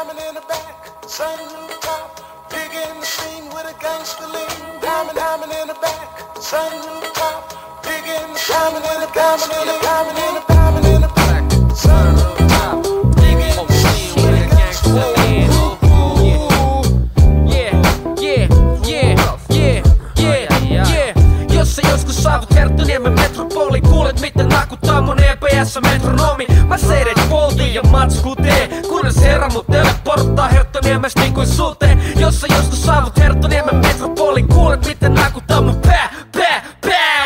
Diamond in the back, sun in the top, big in the scene with a gangster lean. Diamond in the back, sun in the top, big in the diamond in the diamond in the diamond in the diamond in the back, sun in the top, big in the scene with a gangster lean. Jos sä joskus saavut Herttoniemen metropoli, kuulet miten nakuttaa mun EPS-metronomi. Mä seidet poltin ja matsku tee, kunnes herra mut teleporttaa Herttoniemestä niin kuin sute. Jos sä joskus saavut Herttoniemen metropoli, kuulet miten nakuttaa mun pää.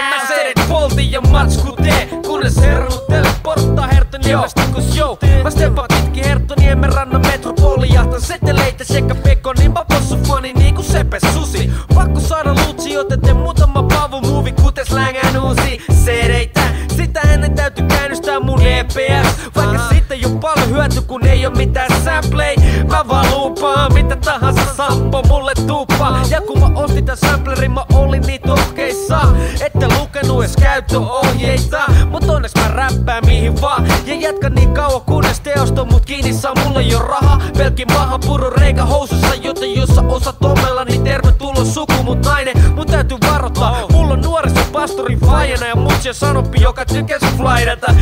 Mä seidet poltin ja matsku tee, kunnes herra mut teleporttaa Herttoniemestä niin kuin sute. Mä steppaan pitkin Herttoniemen rannan metropoli, jahtan seteleitä sekä pekonin. Mä possufoni niinku Sepe Susi. Pakko saada luutsi, joten teen muutama pavumuovi, kuten slängään uusi sereitä. Sitä ennen täytyy käynnistää mun EPS, vaikka siitä ei oo paljon hyöty, kun ei oo mitään samplei. Mä vaan luupaan mitä tahansa sampo mulle tuuppaa. Ja kun mä ostin tän samplerin, mä olin niin tohkeissa, ette lukenut edes käyttöohjeita. Mut onneksi mä räppään mihin vaan, ja jatkan niin kauan kunnes teosto mut kiinni saa. Mulla ei oo raha, pelkin maha puru reikä housussa, joten jos sä osaat omella, niin tervetuloa suku mut nainen. Mun täytyy varoittaa, mulla on nuorisopastori faijana ja mutsia sanoppi, joka tykäs flaidata.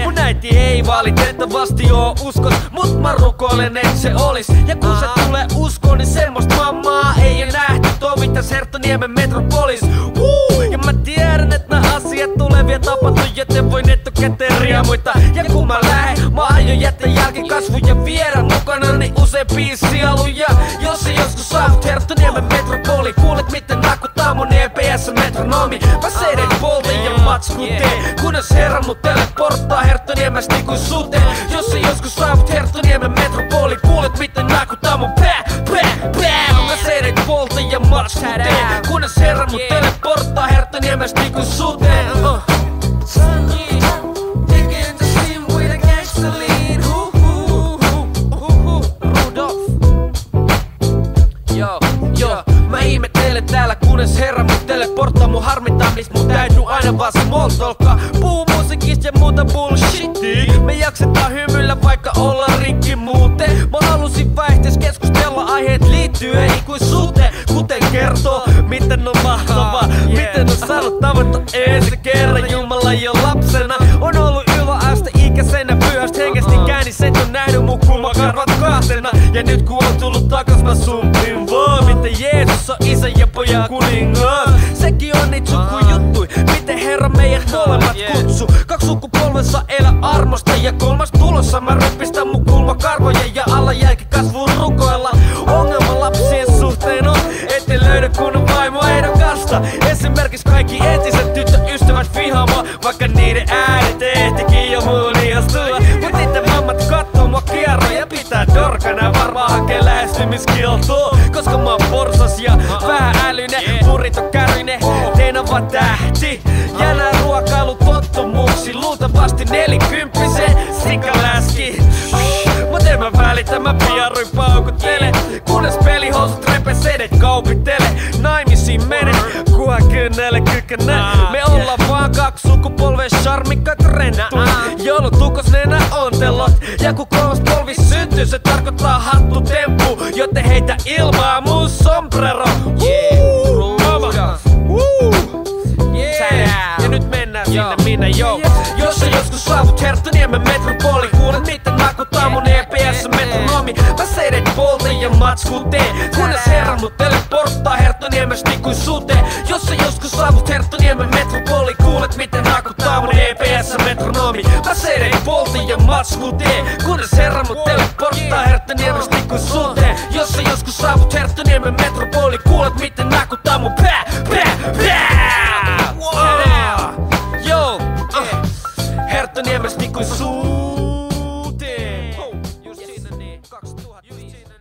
Mun äiti ei valitettavasti oo uskos, mut mä rukoilen et se olis. Ja kun se tulee uskoon, niin semmoista mammaa ei oo nähty tovitas Herttoniemen metropolis. Ja mä tiedän, että nää asiat tulee vielä tapahtua, joten voin etukäteen riemuita. Ja kun mä lähen, mä aion jättää jälkikasvuja, viedä mukanani useampia sieluja. Jos sä joskus saavut Herttoniemen metropoli, kuulet miten nakuttaa mun EPS-metronomi. Mä seiden polten ja matsku tee, kunnes herra mut teleporttaa Herttoniemestä niin kuin sute. Jos sä joskus saavut Herttoniemen metropoli, kuulet miten nakuttaa mun pää. Mä seiden polten ja matsku tee, kunnes herra mut teleporttaa Herttoniemestä niin kuin sute. Mä ihmettelen täällä kunnes herra mut teleporttaa. Mun harmittaa mis mun täytyy aina vaan small talkkaa. Puhuu musiikista ja muuta bullshittia. Me jaksetaan hymyillä vaikka olla rikki muuten. Mä halusin väihtees keskustella aiheet liittyen niin kuin sute. Kuten kertoo miten on mahtavaa, miten on saanut tavoittaa ensi kerran Jumala jo lapsena. On ollut yläaste ikäisenä pyhästä hengestä käänni, sen on nähnyt mun kulmakarvat kahtena. Ja nyt kun on tullut takas mä sumpin vaan, miten Jeesus on isä ja pojan kuningas. Sekin on niitä sukujuttui, miten herra meidät molemmat kutsu. 2 sukupolvensa elä armosta ja 3 tulossa. Mä ryppistän mun kulmakarvoja ja alajälkikasvuun rukoilla. Ongelma lapsien suhteen on, ette löydä kunnon vaimo ehdokasta. Esimerkiksi kaikki entiset tyttöystävät vihaamaa, vaikka niiden äänet ehtikin jo muun ihastua. Mut niitten mammat kattoo mua kierro ja pitää dorkana, varmaan hakee lähestymiskieltoa. Koska mä oon porsas ja vähän älyne, burrito-käryne, teen on vaan tähti. Ja nää ruokailutottomuksi, luultavasti 40-sen sikaläski. Mut en mä välitä, mä piarruin paukuttele, kunnes pelihousut repesedet kaupittele. Naimisiin mene, kuha kynnelle kykänä. Me ollaan vaan 2 sukupolven charmikkaat renttu, jolla tukosnenä ontelot. Ja kun 3. polvi syntyy, se tarkoittaa hattutemppu, joten heitä ilmaa mun sombrero. Ja nyt mennään sinne minne jos sä joskus saavut Herttoniemen metropoli, kuulet miten nakuttaa mun EPS-metronomi. Mä seidet polten ja matsku tee, kunnes herra mut teleporttaa Herttoniemestä niin kuin sute. Jos sä joskus saavut Herttoniemen metropoli, kuulet miten nakuttaa mun EPS-metronomi. Mä seidet polten ja matsku tee, kunnes herra mut teleporttaa Herttoniemestä niin kuin sute. Jos sä joskus saavut Herttoniemen metropoli, kuulet miten nakuttaa mun pää. Herttoniemestä niin kuin suuteen. Just siinä niin, 2000 just siinä.